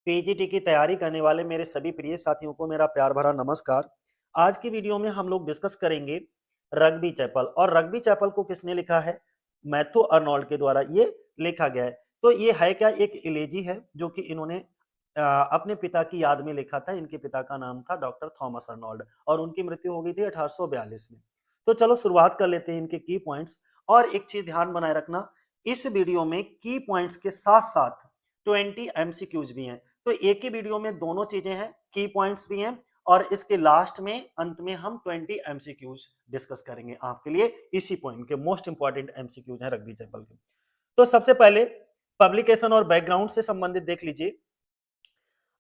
PGT की तैयारी करने वाले मेरे सभी प्रिय साथियों को मेरा प्यार भरा नमस्कार। आज की वीडियो में हम लोग डिस्कस करेंगे रग्बी चैपल। और रग्बी चैपल को किसने लिखा है? मैथ्यू अर्नोल्ड के द्वारा ये लिखा गया है। तो ये है क्या? एक इलेजी है जो कि इन्होंने अपने पिता की याद में लिखा था। इनके पिता का नाम था डॉक्टर थॉमस अर्नोल्ड और उनकी मृत्यु हो गई थी 1842 में। तो चलो शुरुआत कर लेते हैं इनके की पॉइंट्स। और एक चीज ध्यान बनाए रखना, इस वीडियो में की पॉइंट्स के साथ साथ 20 एमसीक्यूज भी हैं। तो एक ही वीडियो में दोनों चीजें हैं, की पॉइंट्स भी हैं और इसके लास्ट में अंत में हम 20 एमसीक्यूज डिस्कस करेंगे आपके लिए। इसी पॉइंट के मोस्ट इंपॉर्टेंट एमसीक्यूज हैं रग्बी चैपल के। तो सबसे पहले पब्लिकेशन और बैकग्राउंड से संबंधित देख लीजिए।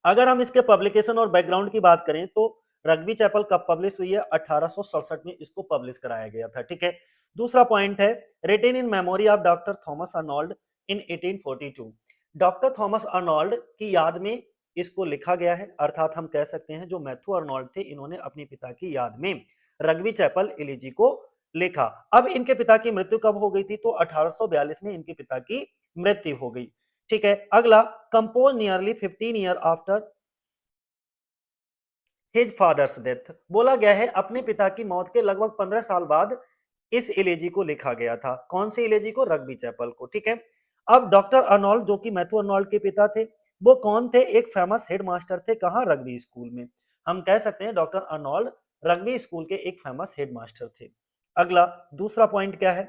अगर हम इसके पब्लिकेशन और बैकग्राउंड की बात करें तो रग्बी चैपल कब पब्लिश हुई है? 1867 में इसको पब्लिश कराया गया था। ठीक है। दूसरा पॉइंट है written in memory of doctor Thomas Arnold in 1842। Doctor Thomas Arnold की याद में इसको लिखा गया है, अर्थात हम कह सकते हैं जो मैथ्यू अर्नोल्ड थे इन्होंने अपने पिता की याद में रग्बी चैपल इलिजी को लिखा। अब इनके पिता की मृत्यु कब हो गई थी? तो 1842 में इनके पिता की मृत्यु हो गई। ठीक है। अगला, compose nearly 15 year after his father's death. बोला गया है अपने पिता की मौत के लगभग 15 साल बाद इस इलेजी को लिखा गया था। कौन सी इलेजी को? रग्बी चैपल को। ठीक है। अब डॉक्टर अर्नोल्ड जो कि मैथ्यू अर्नोल्ड के पिता थे, वो कौन थे? एक फेमस हेडमास्टर थे। कहां? रग्बी स्कूल में। हम कह सकते हैं डॉक्टर अर्नोल्ड रग्बी स्कूल के एक फेमस हेडमास्टर थे। अगला, दूसरा पॉइंट क्या है?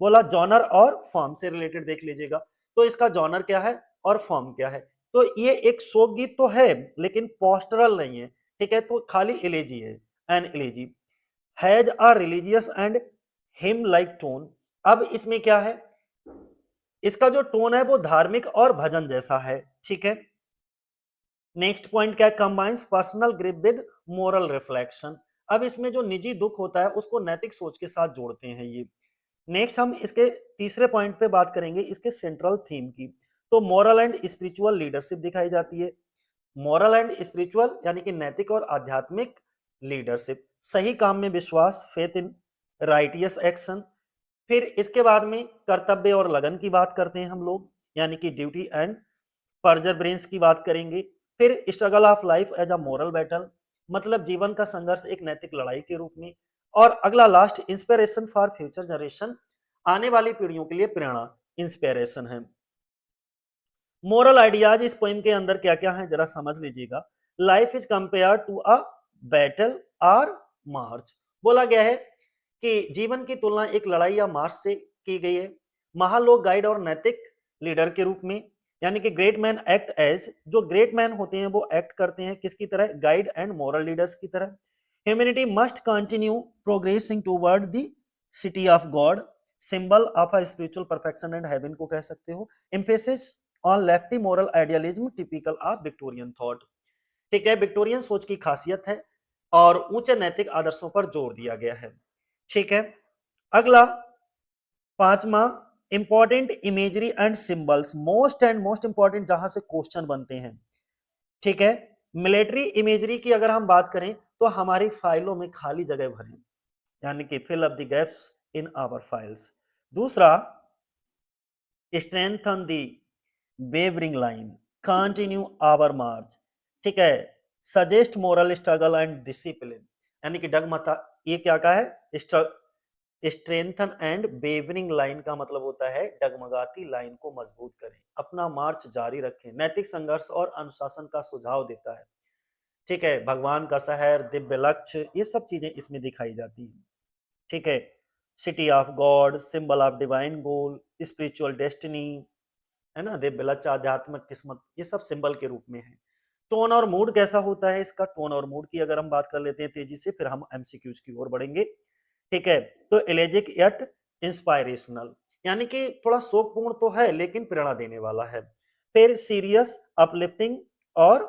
बोला जॉनर और फॉर्म से रिलेटेड देख लीजिएगा। तो इसका जॉनर क्या है और फॉर्म क्या है? तो ये एक शोक गीत तो है लेकिन पोस्टरल नहीं है। ठीक है। तो खाली इलेजी है, an elegy has a religious and hymn like tone. अब इसमें क्या है? इसका जो टोन है वो धार्मिक और भजन जैसा है। ठीक है। नेक्स्ट पॉइंट क्या है? Combines personal grip with moral reflection. अब इसमें जो निजी दुख होता है उसको नैतिक सोच के साथ जोड़ते हैं ये। नेक्स्ट हम इसके तीसरे पॉइंट पे बात करेंगे इसके सेंट्रल थीम की। तो मॉरल एंड स्पिरिचुअल लीडरशिप दिखाई जाती है। मॉरल एंड स्पिरिचुअल यानी कि नैतिक और आध्यात्मिक लीडरशिप, सही काम में विश्वास, फेथ इन राइटियस एक्शन। फिर इसके बाद में कर्तव्य और लगन की बात करते हैं हम लोग, यानी कि ड्यूटी एंड परजरब्रेंस की बात करेंगे। फिर struggle of life as a moral battle, मतलब जीवन का संघर्ष एक नैतिक लड़ाई के रूप में। और अगला last, inspiration for future generation, आने वाली पीढ़ियों के लिए प्रेरणा, इंस्पिरेशन है। मोरल आइडियाज इस पोइम के अंदर क्या क्या है जरा समझ लीजिएगा। Life is compare to a battle और मार्च। बोला गया है कि जीवन की तुलना एक लड़ाई या मार्च से की गई है। महान लोग गाइड और नैतिक लीडर के रूप में, यानी कि ग्रेट मैन एक्ट एज, जो ग्रेट मैन होते हैं वो एक्ट करते हैं किसकी तरह? गाइड एंड मॉरल लीडर्स की तरह। Humanity must continue progressing toward the city of God, symbol of a spiritual perfection and heaven को कह सकते हो। Emphasis on lefty moral idealism typical of Victorian thought. ठीक है। विक्टोरियन सोच की खासियत है और ऊंचे नैतिक आदर्शों पर जोर दिया गया है। ठीक है। अगला, पांचवा, important imagery and symbols, most and most important जहां से क्वेश्चन बनते हैं। ठीक है। मिलिट्री इमेजरी की अगर हम बात करें तो हमारी फाइलों में खाली जगह भरें, यानी कि fill up the gaps in our files. दूसरा, strengthen the wavering line, continue our march. ठीक है। Suggest moral struggle and discipline, यानी कि डगमथा, ये क्या का है? स्ट्रेंथन एंड वेवरिंग लाइन का मतलब होता है डगमगाती लाइन को मजबूत करें, अपना मार्च जारी रखें, नैतिक संघर्ष और अनुशासन का सुझाव देता है। ठीक है। भगवान का शहर, दिव्य लक्ष्य, ये सब चीजें इसमें दिखाई जाती हैं। ठीक है। City of God, symbol of divine goal, spiritual destiny, है ना, दिव्य लक्ष्य, आध्यात्मिक किस्मत, ये सब सिंबल के रूप में है। टोन और मूड कैसा होता है इसका? टोन और मूड की अगर हम बात कर लेते हैं तेजी से, फिर हम एमसीक्यूज की ओर बढ़ेंगे। ठीक है। तो एलेजिक यट इंस्पायरेशनल, यानी कि थोड़ा शोकपूर्ण तो है लेकिन प्रेरणा देने वाला है। फिर सीरियस, अपलिफ्टिंग और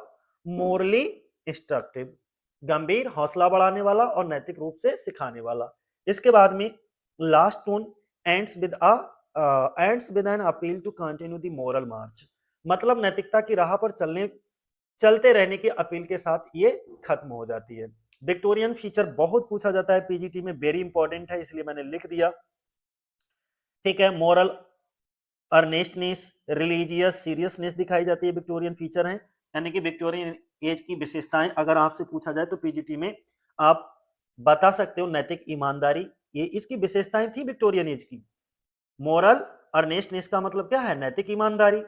मोरली इंस्ट्रक्टिव, गंभीर, हौसला बढ़ाने वाला और नैतिक रूप से सिखाने वाला। इसके बाद में last tone ends with a ends with an appeal to continue the moral march, मतलब नैतिकता की राह पर चलते रहने की अपील के साथ ये खत्म हो जाती है। विक्टोरियन फीचर बहुत पूछा जाता है पीजीटी में, वेरी इंपॉर्टेंट है इसलिए मैंने लिख दिया। ठीक है। मोरल अर्नेस्टनेस, रिलीजियस सीरियसनेस दिखाई जाती है, विक्टोरियन फीचर है। यानी कि विक्टोरियन एज की विशेषताएं अगर आपसे पूछा जाए तो पीजीटी में आप बता सकते हो। नैतिक ईमानदारी, ये इसकी विशेषताएं थी विक्टोरियन एज की। मोरल अर्नेस्टनेस का मतलब क्या है? नैतिक ईमानदारी।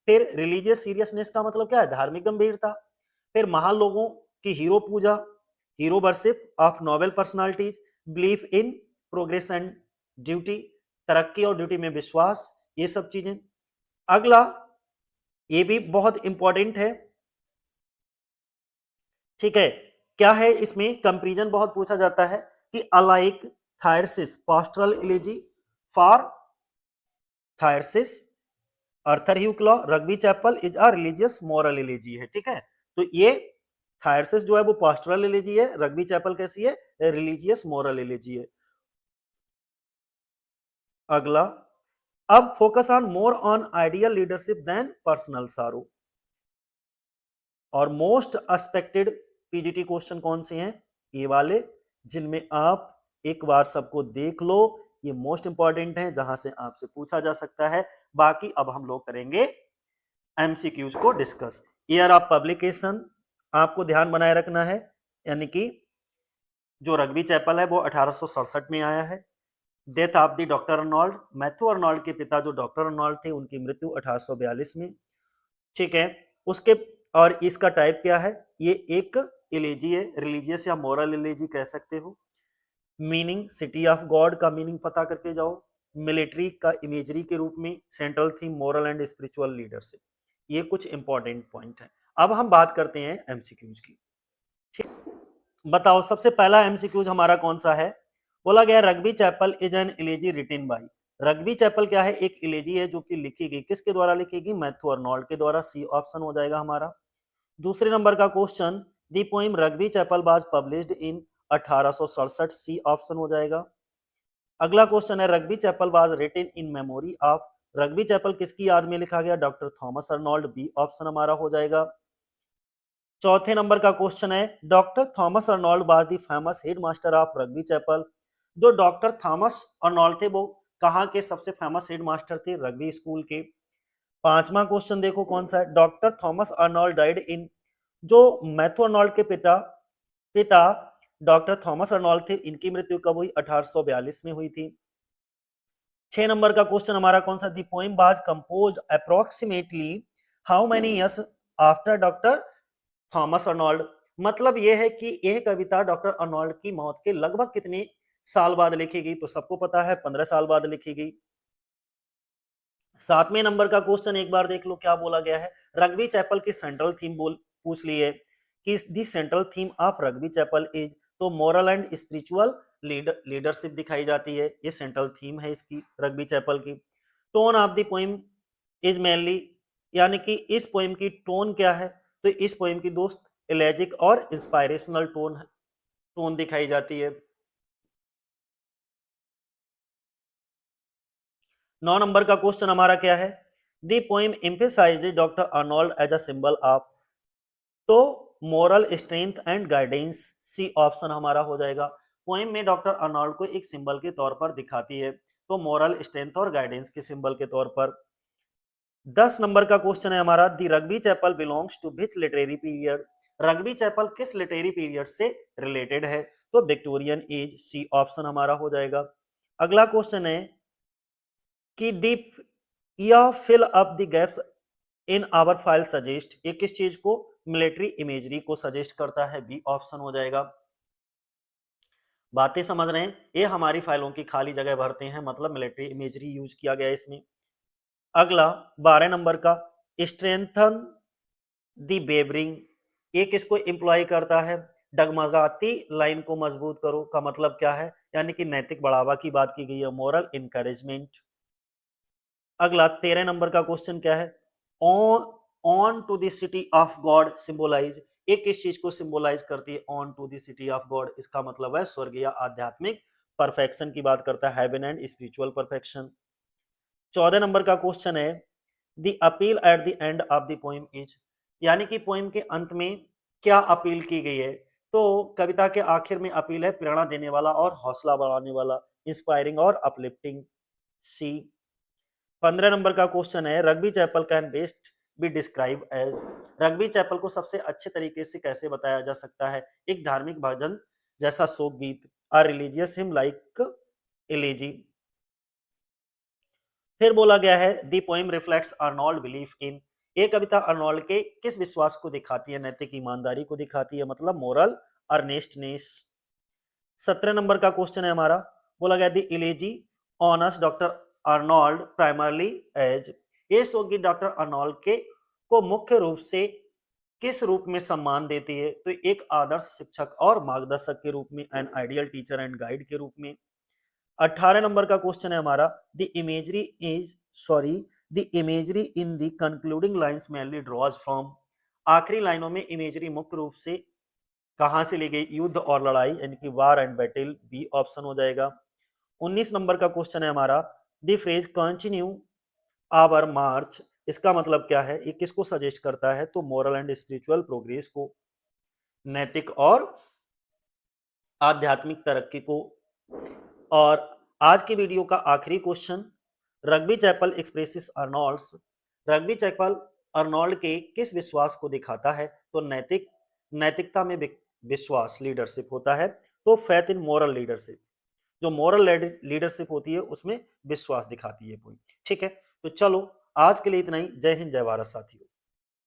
फिर रिलीजियस सीरियसनेस का मतलब क्या है? धार्मिक गंभीरता। फिर महान लोगों की हीरो पूजा, hero worship of noble personalities, belief in progress and duty, तरक्की और ड्यूटी में विश्वास, ये सब चीजें। अगला, ये भी बहुत इंपॉर्टेंट है, ठीक है, क्या है इसमें? कंपेरिजन बहुत पूछा जाता है कि alike Thyrsis pastoral elegy for Thyrsis, Arthur Hugh Clough, Rugby Chapel is a religious moral elegy है, ठीक है। तो ये थायरसिस जो है वो पास्टरल इलेजी है, रग्बी चैपल कैसी है? रिलीजियस मॉरल इलेजी है। अगला, अब focus on more on ideal leadership than personal sorrow. और मोस्ट एक्सपेक्टेड पीजीटी क्वेश्चन कौन से हैं? ये वाले, जिनमें आप एक बार सबको देख लो, ये मोस्ट इंपॉर्टेंट है, जहां से आपसे पूछा जा सकता है। बाकी अब हम लोग करेंगे एमसीक्यूज को डिस्कस। ईयर ऑफ पब्लिकेशन आपको ध्यान बनाए रखना है, यानी कि जो रग्बी चैपल है वो 1867 में आया है। Death of the doctor Arnold, Matthew Arnold के पिता जो डॉक्टर अर्नोल्ड थे उनकी मृत्यु 1842 में, ठीक है। उसके, और इसका टाइप क्या है? ये एक इलेजी है, रिलीजियस या मोरल इलेजी कह सकते हो। मीनिंग, सिटी ऑफ गॉड का मीनिंग पता करके जाओ। मिलिट्री का इमेजरी के रूप में, central theme moral and spiritual leadership. ये कुछ इंपॉर्टेंट पॉइंट है। अब हम बात करते हैं एमसीक्यूज की। बताओ सबसे पहला एमसीक्यूज हमारा कौन सा है? बोला गया Rugby Chapel is an elegy written by. Rugby Chapel क्या है? एक इलेजी है जो कि लिखी गई, किसके द्वारा लिखी गई? मैथ्यू अर्नोल्ड के द्वारा। सी ऑप्शन हो जाएगा हमारा। दूसरे नंबर का question, the poem Rugby Chapel was published in 1867, C option हो जाएगा। अगला क्वेश्चन है Rugby Chapel was written in memory of. Rugby Chapel किसकी याद में लिखा गया? Doctor Thomas Arnold, B option हमारा हो जाएगा। चौथे नंबर का क्वेश्चन है doctor Thomas Arnold was the famous headmaster of Rugby Chapel. जो डॉक्टर थॉमस अर्नोल्ड थे वो कहाँ के सबसे फेमस हेडमास्टर थे? रग्बी स्कूल के। पांचवा क्वेश्चन देखो कौन सा है, doctor Thomas Arnold died in. जो मैथ्यू अर्नोल्ड के पिता पिता डॉक्टर थॉमस अर्नोल्ड थे, इनकी मृत्यु कब हुई? 1842 में हुई थी। 6 नंबर का क्वेश्चन हमारा कौन सा, दी poem was composed approximately how many years after doctor Thomas Arnold. मतलब यह है कि यह कविता डॉक्टर अर्नोल्ड की मौत के लगभग कितने साल बाद लिखी गई? तो सबको पता है 15 साल बाद लिखी गई। 7वें नंबर का क्वेश्चन एक बार देख लो क्या बोला गया है, रग्बी चैपल की सेंट्रल थीम बोल पूछ ली है कि the central theme of Rugby Chapel is, तो मोरल एंड स्पिरिचुअल लीडरशिप दिखाई जाती है, ये सेंट्रल थीम है इसकी रग्बी चैपल की। Tone of the poem is mainly, यानी कि इस पोइम की टोन क्या है? तो इस पोइम की दोस्त एलेजिक और इंस्पायरेशनल टोन दिखाई जाती है। 9 नंबर का क्वेश्चन हमारा क्या है, the poem emphasize doctor Arnold as a symbol of, तो moral strength and guidance, C option हमारा हो जाएगा। पोइम में डॉक्टर अर्नोल्ड को एक सिंबल के तौर पर दिखाती है, तो मोरल स्ट्रेंथ और गाइडेंस के सिंबल के तौर पर। 10 नंबर का क्वेश्चन है हमारा, the Rugby Chapel belongs to which literary period. Rugby Chapel किस लिटरेरी पीरियड से रिलेटेड है? तो विक्टोरियन एज, सी ऑप्शन हमारा हो जाएगा। अगला क्वेश्चन है कि दी या fill up the gaps in our file suggest, ये किस चीज को? मिलिट्री इमेजरी को सजेस्ट करता है, बी ऑप्शन हो जाएगा। बातें समझ रहे हैं? ये हमारी फाइलों की खाली जगह भरते हैं, मतलब मिलिट्री इमेजरी यूज किया गया है इसमें। अगला 12 नंबर का, स्ट्रेंथन दी बेबरिंग, ये किसको इंप्लॉय करता है? डगमगाती लाइन को मजबूत करो का मतलब क्या है? यानी कि नैतिक बढ़ावा की बात की गई है, मोरल इनकरेजमेंट। अगला 13 नंबर का क्वेश्चन क्या है, on on to the city of God symbolize, एक किस चीज को सिंबलाइज करती है? On to the city of God, इसका मतलब है स्वर्ग या आध्यात्मिक परफेक्शन की बात करता है, heaven and spiritual perfection. 14 number का क्वेश्चन है, the appeal at the end of the poem is, यानी कि पोइम के अंत में क्या अपील की गई है? तो कविता के आखिर में अपील है प्रेरणा देने वाला और हौसला बढ़ाने वाला, इंस्पायरिंग और अपलिफ्टिंग, सी। 15 नंबर का क्वेश्चन है, Rugby Chapel can best be describe as. रग्बी चैपल को सबसे अच्छे तरीके से कैसे बताया जा सकता है? एक धार्मिक भजन जैसा शोक गीत, a religious him like elegy. फिर बोला गया है दी poem reflects Arnold belief in. ये कविता अर्नोल्ड के किस विश्वास को दिखाती है? नैतिक ईमानदारी को दिखाती है, मतलब मोरल अर्नेस्टनेस। 17 नंबर का क्वेश्चन है हमारा, बोला गया the elegy honours doctor Arnold primarily as. ये शोकगीत डॉक्टर अर्नोल्ड के को मुख्य रूप से किस रूप में सम्मान देती है? तो एक आदर्श शिक्षक और मार्गदर्शक के रूप में, an ideal teacher and guide के रूप में। 18 नंबर का क्वेश्चन है हमारा, the imagery is sorry the imagery in the concluding lines mainly draws from. आखिरी लाइनों में इमेजरी मुख्य रूप से कहां से ली गई? युद्ध और लड़ाई, यानी कि war and battle, B option हो जाएगा। 19 नंबर का क्वेश्चन है हमारा, द फ्रेज कंटिन्यू आवर मार्च, इसका मतलब क्या है? ये किसको सजेस्ट करता है? तो मोरल एंड स्पिरिचुअल प्रोग्रेस को, नैतिक और आध्यात्मिक तरक्की को। और आज की वीडियो का आखिरी question, Rugby Chapel expresses Arnold's. Rugby Chapel Arnold के किस विश्वास को दिखाता है? तो नैतिकता में विश्वास, लीडरशिप होता है, तो फेथ इन मोरल लीडरशिप, जो मोरल लीडरशिप होती है उसमें विश्वास दिखाती है कोई। ठीक है, तो चलो आज के लिए इतना ही। जय हिंद, जय भारत साथियों।